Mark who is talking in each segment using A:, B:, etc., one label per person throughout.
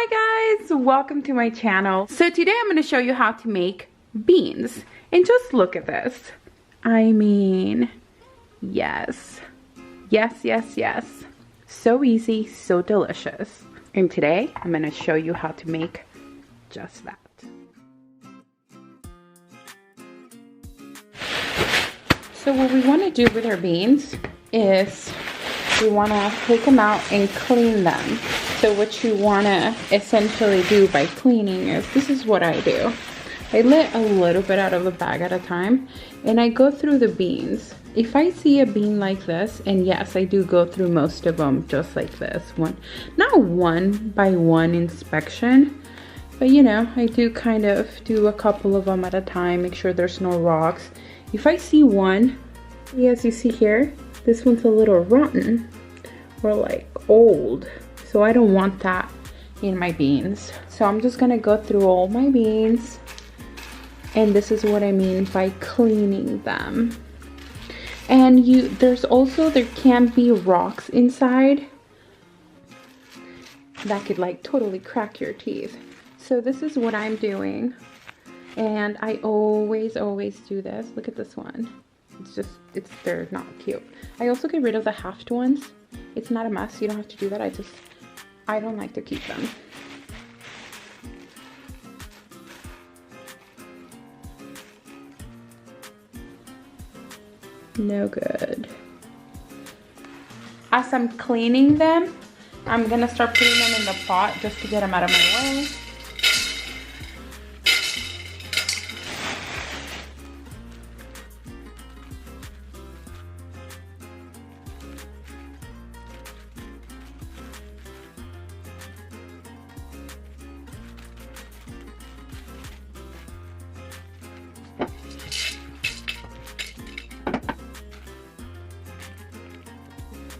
A: Hi guys, welcome to my channel. So today I'm going to show you how to make beans. And just look at this. I mean, yes. So easy, so delicious. And today I'm going to show you how to make just that. So what we want to do with our beans is we want to take them out and clean them. So what you want to essentially do by cleaning is, this is what I do. I let a little bit out of the bag at a time and I go through the beans. If I see a bean like this, and yes, I do go through most of them just like this one, not one by one inspection, but you know, I do kind of do a couple of them at a time, make sure there's no rocks. If I see one, as you see here, this one's a little rotten or like old. So I don't want that in my beans. So I'm just gonna go through all my beans. And this is what I mean by cleaning them. And there can be rocks inside that could like totally crack your teeth. So this is what I'm doing. And I always do this. Look at this one. They're not cute. I also get rid of the halved ones. It's not a mess, you don't have to do that. I don't like to keep them. No good. As I'm cleaning them, I'm gonna start putting them in the pot just to get them out of my way.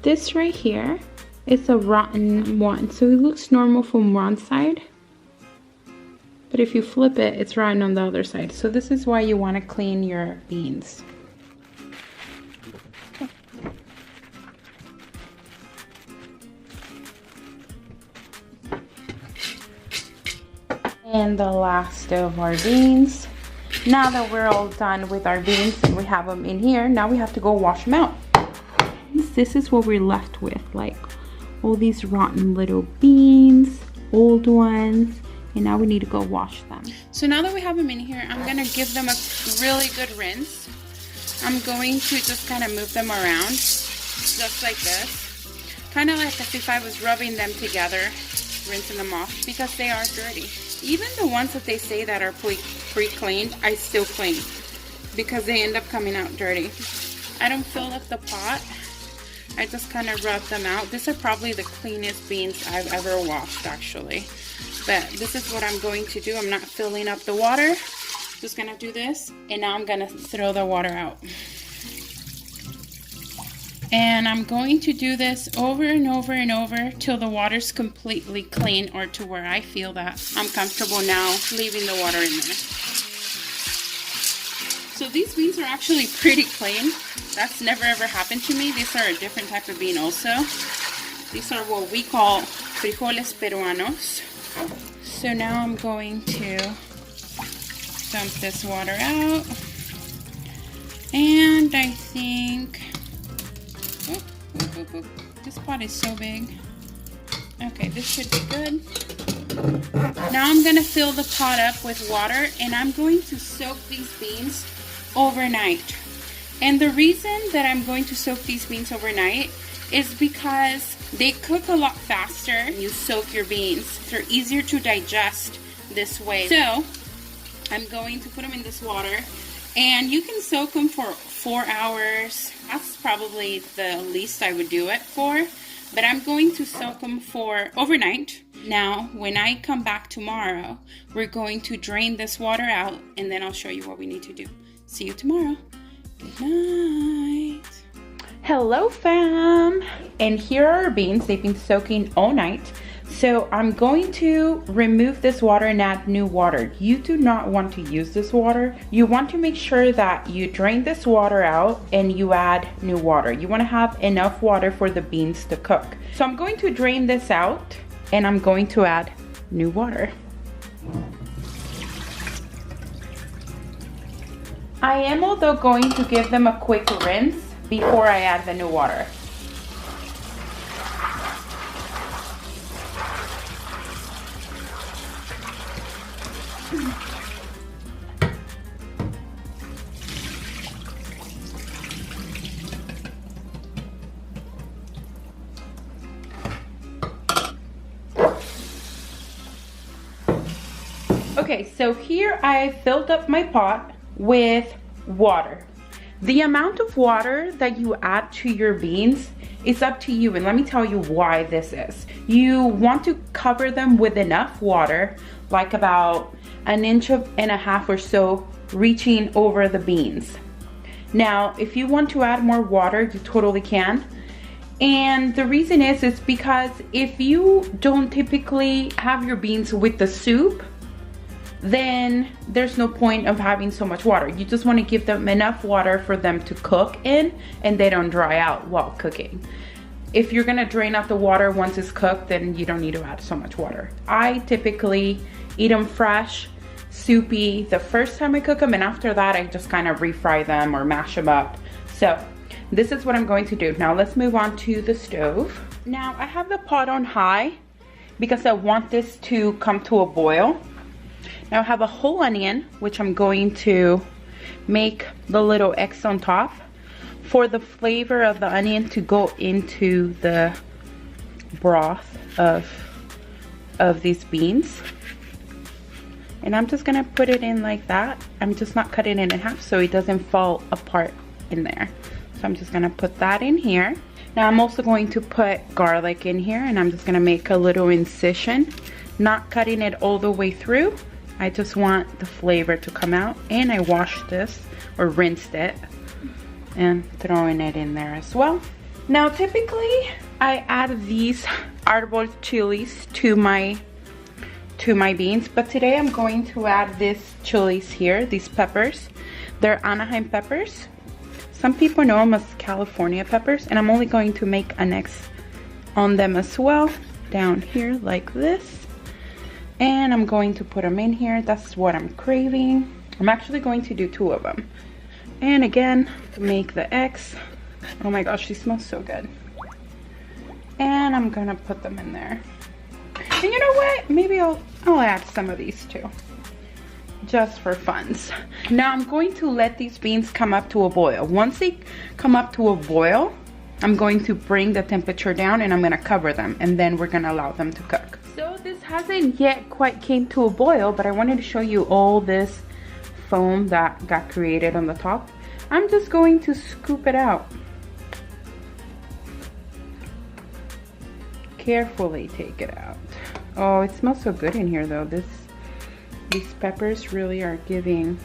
A: This right here is a rotten one, so it looks normal from one side, but if you flip it, it's rotten on the other side. So this is why you want to clean your beans. And the last of our beans. Now that we're all done with our beans and we have them in here, now we have to go wash them out. This is what we're left with, like all these rotten little beans, old ones, and now we need to go wash them. So now that we have them in here, I'm gonna give them a really good rinse. I'm going to just kind of move them around, just like this. Kind of like as if I was rubbing them together, rinsing them off, because they are dirty. Even the ones that they say that are pre-cleaned, I still clean, because they end up coming out dirty. I don't fill up the pot. I just kind of rub them out. These are probably the cleanest beans I've ever washed, actually. But this is what I'm going to do. I'm not filling up the water. Just gonna do this, and now I'm gonna throw the water out. And I'm going to do this over and over and over till the water's completely clean, or to where I feel that I'm comfortable now leaving the water in there. So these beans are actually pretty clean. That's never ever happened to me. These are a different type of bean also. These are what we call frijoles peruanos. So now I'm going to dump this water out. And I think, this pot is so big. Okay, this should be good. Now I'm gonna fill the pot up with water, and I'm going to soak these beans overnight. And the reason that I'm going to soak these beans overnight is because they cook a lot faster when you soak your beans. They're easier to digest this way. So I'm going to put them in this water, and you can soak them for 4 hours. That's probably the least I would do it for, but I'm going to soak them for overnight. Now when I come back tomorrow, we're going to drain this water out, and then I'll show you what we need to do. See you tomorrow. Good night. Hello fam, and here are our beans. They've been soaking all night. So I'm going to remove this water and add new water. You do not want to use this water. You want to make sure that you drain this water out and you add new water. You want to have enough water for the beans to cook. So I'm going to drain this out and I'm going to add new water. I am although going to give them a quick rinse before I add the new water. Okay, so here I filled up my pot with water. The amount of water that you add to your beans is up to you, and let me tell you why this is. You want to cover them with enough water, like about 1.5 inches or so, reaching over the beans. Now, if you want to add more water, you totally can. And the reason is because if you don't typically have your beans with the soup, then there's no point of having so much water. You just want to give them enough water for them to cook in and they don't dry out while cooking. If you're gonna drain out the water once it's cooked, then you don't need to add so much water. I typically eat them fresh, soupy, the first time I cook them, and after that I just kind of refry them or mash them up. So this is what I'm going to do. Now let's move on to the stove. Now I have the pot on high because I want this to come to a boil. Now I have a whole onion, which I'm going to make the little X on top for the flavor of the onion to go into the broth of these beans. And I'm just gonna put it in like that. I'm just not cutting it in half so it doesn't fall apart in there. So I'm just gonna put that in here. Now I'm also going to put garlic in here, and I'm just gonna make a little incision, not cutting it all the way through. I just want the flavor to come out, and I washed this or rinsed it and throwing it in there as well. Now typically I add these arbol chilies to my beans, but today I'm going to add these chilies here, these peppers. They're Anaheim peppers. Some people know them as California peppers, and I'm only going to make an X on them as well, down here like this. And I'm going to put them in here. That's what I'm craving. I'm actually going to do 2 of them. And again, to make the X. Oh my gosh, she smells so good. And I'm gonna put them in there. And you know what? Maybe I'll add some of these too, just for funs. Now I'm going to let these beans come up to a boil. Once they come up to a boil, I'm going to bring the temperature down and I'm gonna cover them, and then we're gonna allow them to cook. So this hasn't yet quite came to a boil, but I wanted to show you all this foam that got created on the top. I'm just going to scoop it out. Carefully take it out. Oh, it smells so good in here though. These peppers really are giving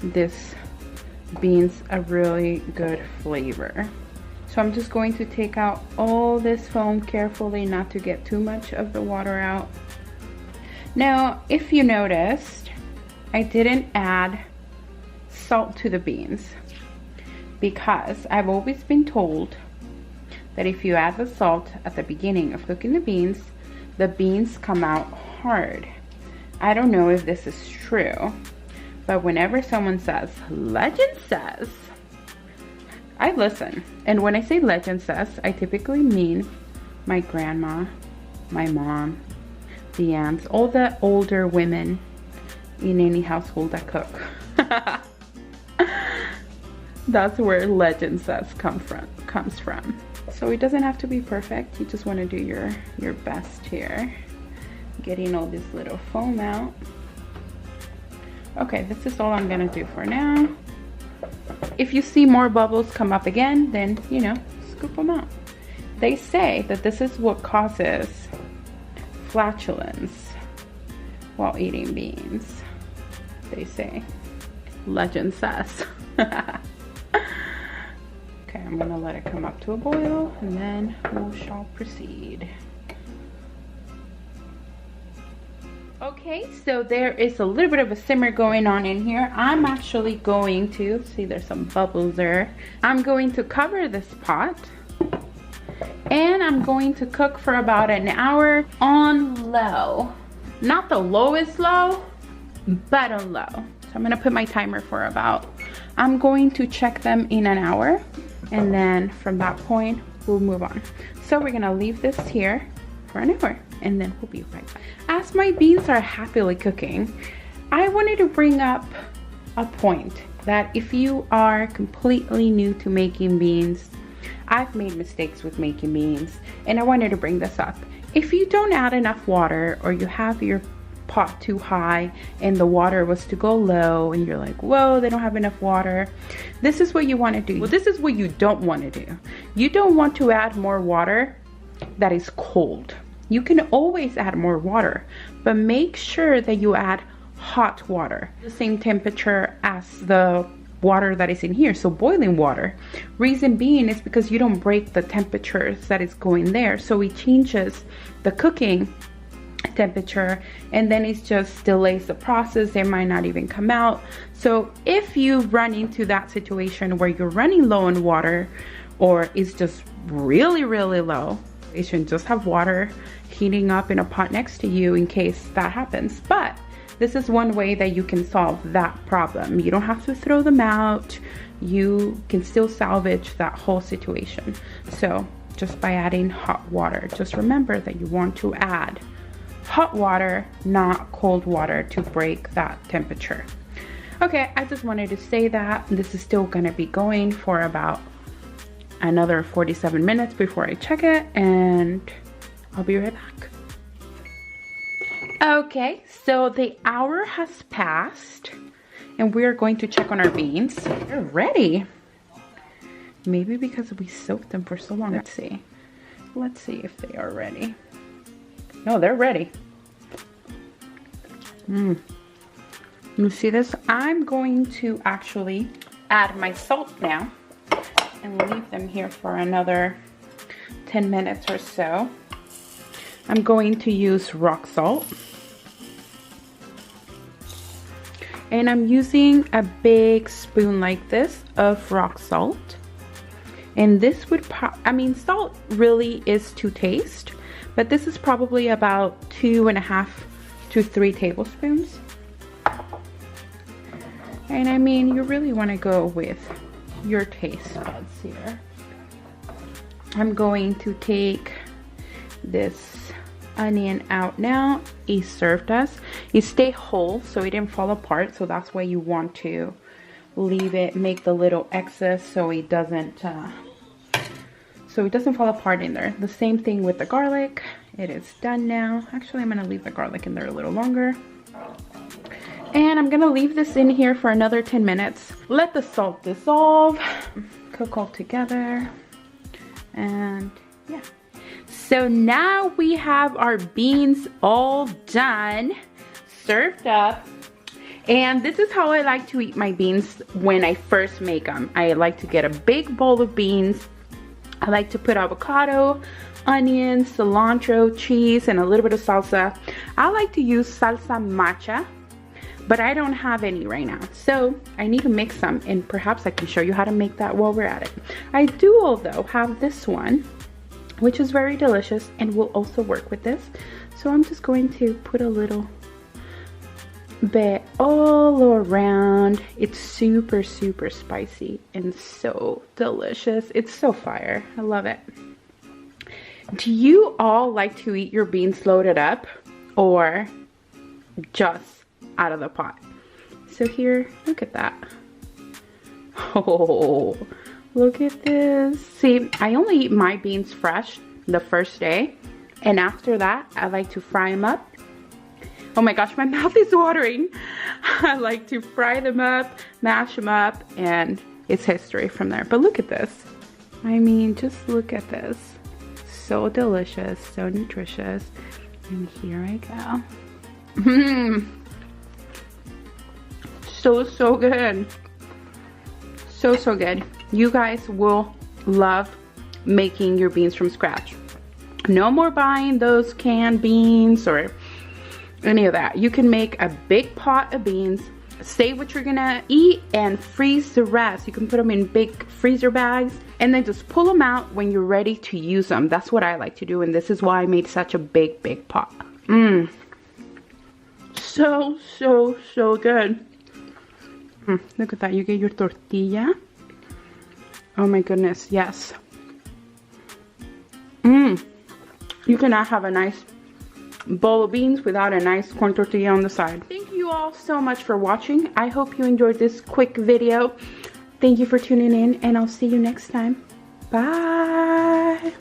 A: this beans a really good flavor. So I'm just going to take out all this foam carefully, not to get too much of the water out. Now, if you noticed, I didn't add salt to the beans because I've always been told that if you add the salt at the beginning of cooking the beans come out hard. I don't know if this is true, but whenever someone says, legend says, I listen. And when I say legend says, I typically mean my grandma, my mom, the aunts, all the older women in any household that cook. That's where legend says comes from. So it doesn't have to be perfect. You just want to do your best here. Getting all this little foam out. Okay, this is all I'm gonna do for now. If you see more bubbles come up again, then, you know, scoop them out. They say that this is what causes flatulence while eating beans. They say. Legend says. Okay, I'm gonna let it come up to a boil and then we shall proceed. Okay, so there is a little bit of a simmer going on in here. I'm actually going to, see there's some bubbles there. I'm going to cover this pot and I'm going to cook for about an hour on low. not the lowest low, but a low. So I'm gonna put my timer for about, I'm going to check them in an hour, and then from that point, we'll move on. So we're gonna leave this here for an hour, and then we'll be right back. As my beans are happily cooking, I wanted to bring up a point that if you are completely new to making beans, I've made mistakes with making beans, and I wanted to bring this up. If you don't add enough water, or you have your pot too high and the water was to go low and you're like, whoa, they don't have enough water, this is what you want to do. Well, this is what you don't want to do. You don't want to add more water that is cold. You can always add more water, but make sure that you add hot water, the same temperature as the water that is in here, so boiling water. Reason being is because you don't break the temperatures that is going there, so it changes the cooking temperature, and then it just delays the process. It might not even come out. So if you run into that situation where you're running low on water, or it's just really low, you should just have water heating up in a pot next to you in case that happens. But this is one way that you can solve that problem. You don't have to throw them out. You can still salvage that whole situation. So just by adding hot water, just remember that you want to add hot water, not cold water, to break that temperature. Okay, I just wanted to say that. This is still gonna be going for about another 47 minutes before I check it, and I'll be right back. Okay, so the hour has passed and we're going to check on our beans. They're ready. Maybe because we soaked them for so long. Let's see. Let's see if they are ready. No, they're ready. You see this? I'm going to actually add my salt now and leave them here for another 10 minutes or so. I'm going to use rock salt. And I'm using a big spoon like this of rock salt. And this would, salt really is to taste, but this is probably about 2.5 to 3 tablespoons. And I mean, you really want to go with your taste buds here. I'm going to take this onion out now. It served us. It stayed whole, so it didn't fall apart. So that's why you want to leave it, make the little excess so it doesn't fall apart in there. The same thing with the garlic. It is done now. Actually, I'm gonna leave the garlic in there a little longer. And I'm gonna leave this in here for another 10 minutes. Let the salt dissolve, cook all together, and yeah. So now we have our beans all done, served up. And this is how I like to eat my beans when I first make them. I like to get a big bowl of beans. I like to put avocado, onions, cilantro, cheese, and a little bit of salsa. I like to use salsa matcha, but I don't have any right now. So I need to make some, and perhaps I can show you how to make that while we're at it. I do although have this one, which is very delicious and will also work with this. So I'm just going to put a little bit all around. It's super spicy and so delicious. It's so fire. I love it. Do you all like to eat your beans loaded up or just out of the pot? So here, look at that. Oh, look at this. See, I only eat my beans fresh the first day, and after that I like to fry them up. Oh my gosh, my mouth is watering. I like to fry them up, mash them up, and it's history from there. But look at this. I mean, just look at this. So delicious, so nutritious. And here I go. So good. So good. You guys will love making your beans from scratch. No more buying those canned beans or any of that. You can make a big pot of beans, say what you're gonna eat, and freeze the rest. You can put them in big freezer bags and then just pull them out when you're ready to use them. That's what I like to do, and this is why I made such a big pot. so good. Look at that. You get your tortilla. Oh my goodness, yes. You cannot have a nice bowl of beans without a nice corn tortilla on the side. Thank you all so much for watching. I hope you enjoyed this quick video. Thank you for tuning in, and I'll see you next time. Bye.